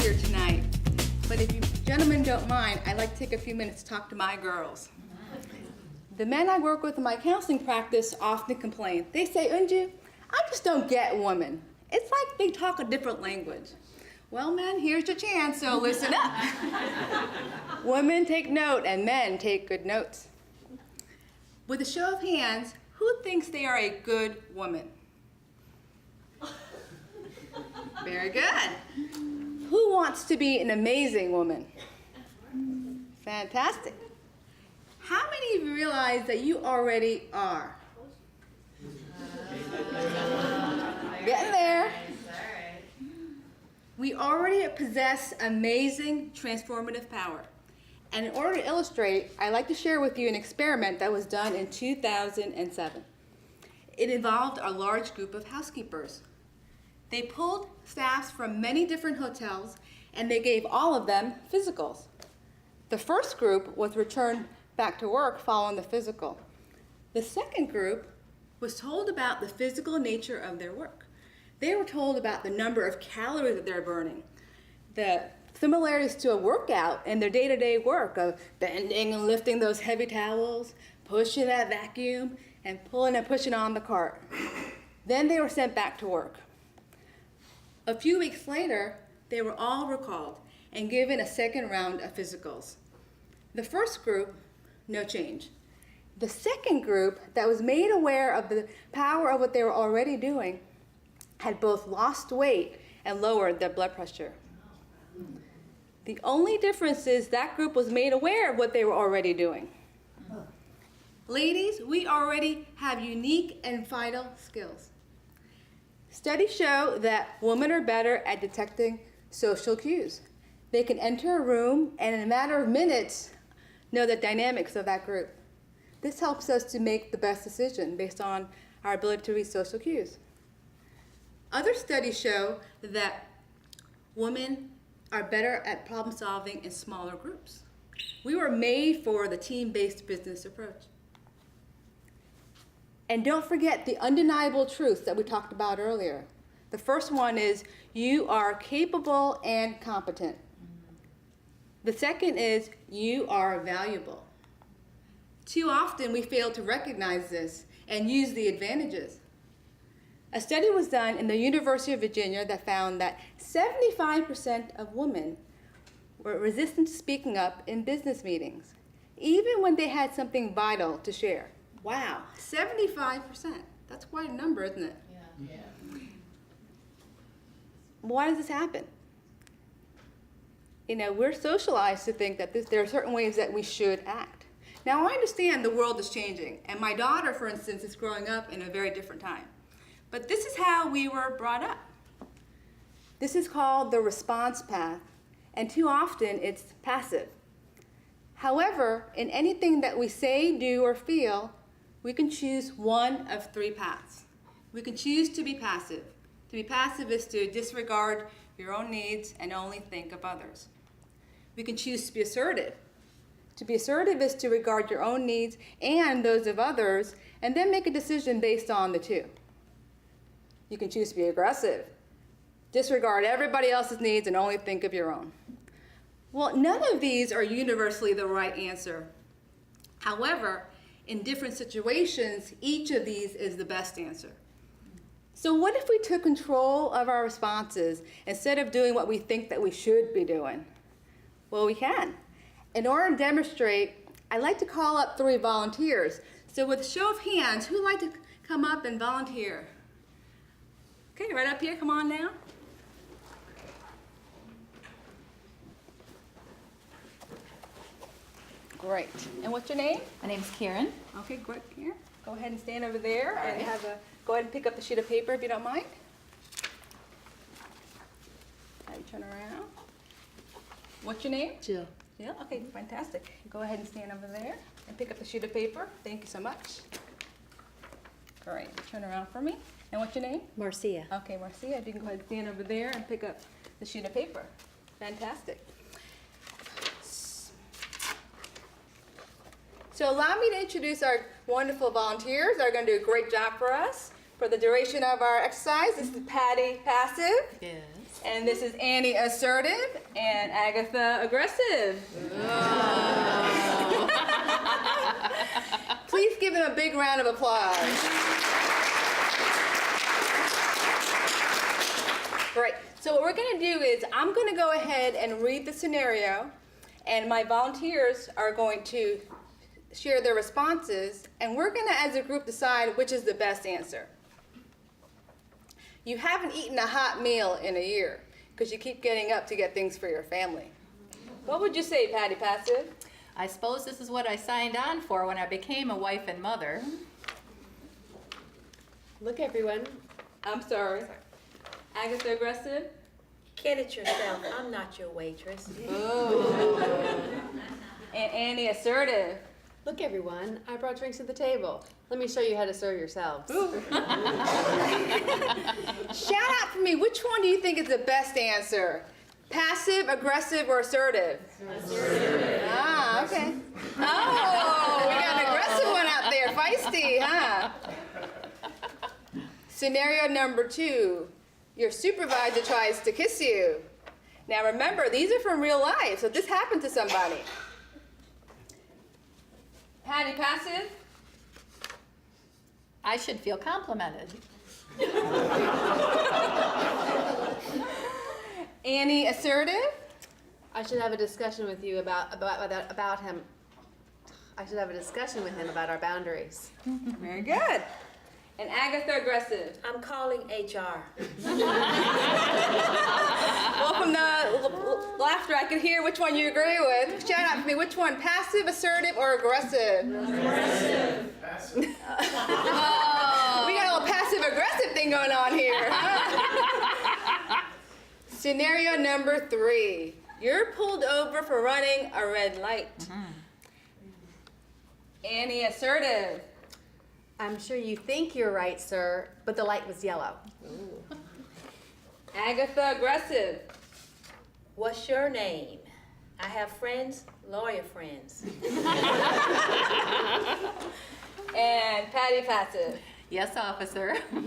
here tonight. But if you gentlemen don't mind, I'd like to take a few minutes to talk to my girls. The men I work with in my counseling practice often complain. They say, Unju, I just don't get women. It's like they talk a different language. Well, men, here's your chance, so listen up. Women take note and men take good notes. With a show of hands, who thinks they are a good woman? Very good. Who wants to be an amazing woman? Fantastic. How many of you realize that you already are? Getting there. We already possess amazing transformative power. And in order to illustrate, I'd like to share with you an experiment that was done in 2007. It involved a large group of housekeepers. They pulled staffs from many different hotels and they gave all of them physicals. The first group was returned back to work following the physical. The second group was told about the physical nature of their work. They were told about the number of calories that they're burning, the similarities to a workout in their day-to-day work of bending and lifting those heavy towels, pushing that vacuum, and pulling and pushing on the cart. Then they were sent back to work. A few weeks later, they were all recalled and given a second round of physicals. The first group, no change. The second group that was made aware of the power of what they were already doing had both lost weight and lowered their blood pressure. The only difference is that group was made aware of what they were already doing. Ladies, we already have unique and vital skills. Studies show that women are better at detecting social cues. They can enter a room and in a matter of minutes know the dynamics of that group. This helps us to make the best decision based on our ability to read social cues. Other studies show that women are better at problem solving in smaller groups. We were made for the team-based business approach. And don't forget the undeniable truths that we talked about earlier. The first one is you are capable and competent. The second is you are valuable. Too often we fail to recognize this and use the advantages. A study was done in the University of Virginia that found that 75% of women were resistant to speaking up in business meetings, even when they had something vital to share. Wow, 75%. That's quite a number, isn't it? Yeah. Why does this happen? You know, we're socialized to think that there are certain ways that we should act. Now, I understand the world is changing, and my daughter, for instance, is growing up in a very different time. But this is how we were brought up. This is called the response path, and too often it's passive. However, in anything that we say, do, or feel, we can choose one of three paths. We can choose to be passive. To be passive is to disregard your own needs and only think of others. We can choose to be assertive. To be assertive is to regard your own needs and those of others, and then make a decision based on the two. You can choose to be aggressive. Disregard everybody else's needs and only think of your own. Well, none of these are universally the right answer. However, in different situations, each of these is the best answer. So what if we took control of our responses instead of doing what we think that we should be doing? Well, we can. In order to demonstrate, I'd like to call up 3 volunteers. So with a show of hands, who'd like to come up and volunteer? Okay, right up here, come on now. Great. And what's your name? My name's Karen. Okay, great. Here. Go ahead and stand over there and Right. go ahead and pick up the sheet of paper if you don't mind. Have you turn around. What's your name? Jill. Jill? Okay, fantastic. Go ahead and stand over there and pick up the sheet of paper. Thank you so much. Great. Turn around for me. And what's your name? Marcia. Okay, Marcia, if you can go ahead and stand over there and pick up the sheet of paper. Fantastic. So allow me to introduce our wonderful volunteers. They're going to do a great job for us for the duration of our exercise. This is Patty Passive. Yes. And this is Annie, assertive, and Agatha, aggressive. Please give them a big round of applause. Great. So what we're going to do is I'm going to go ahead and read the scenario, and my volunteers are going to share their responses, and we're going to, as a group, decide which is the best answer. You haven't eaten a hot meal in a year because you keep getting up to get things for your family. What would you say, Patty Passive? I suppose this is what I signed on for when I became a wife and mother. Look, everyone. I'm sorry. Agatha, aggressive? Get it yourself. I'm not your waitress. Ooh. And Annie, assertive. Look, everyone. I brought drinks to the table. Let me show you how to serve yourselves. Shout out for me. Which one do you think is the best answer? Passive, aggressive, or assertive? Assertive. Ah, okay. Oh, we got an aggressive one out there. Feisty, huh? Scenario number 2. Your supervisor tries to kiss you. Now remember, these are from real life, so this happened to somebody. Patty, passive? I should feel complimented. Annie, assertive? I should have a discussion with you about him. I should have a discussion with him about our boundaries. Very good. And Agatha, aggressive. I'm calling HR. Well, from the laughter, I could hear which one you agree with. Shout out to me. Which one, passive, assertive, or aggressive? Aggressive. Passive. We got a little passive-aggressive thing going on here. Scenario number 3. You're pulled over for running a red light. Annie, assertive. I'm sure you think you're right, sir, but the light was yellow. Agatha, aggressive. What's your name? I have friends, lawyer friends. And Patty, passive. Yes, officer. Shout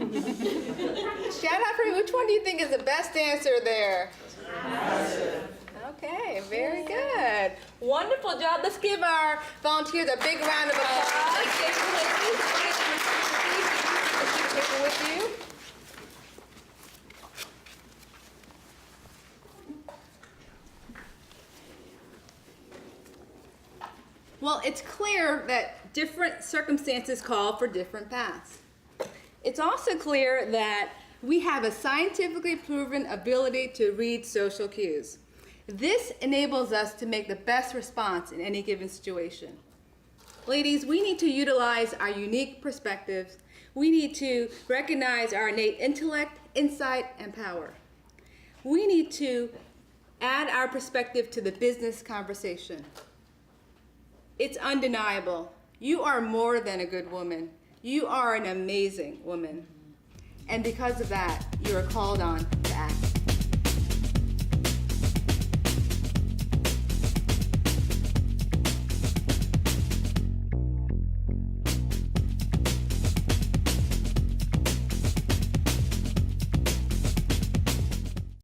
out for me. Which one do you think is the best answer there? Passive. Okay, very good. Wonderful job. Let's give our volunteers a big round of applause. Take it with you. Well, it's clear that different circumstances call for different paths. It's also clear that we have a scientifically proven ability to read social cues. This enables us to make the best response in any given situation. Ladies, we need to utilize our unique perspectives. We need to recognize our innate intellect, insight, and power. We need to add our perspective to the business conversation. It's undeniable. You are more than a good woman. You are an amazing woman. And because of that, you are called on to act.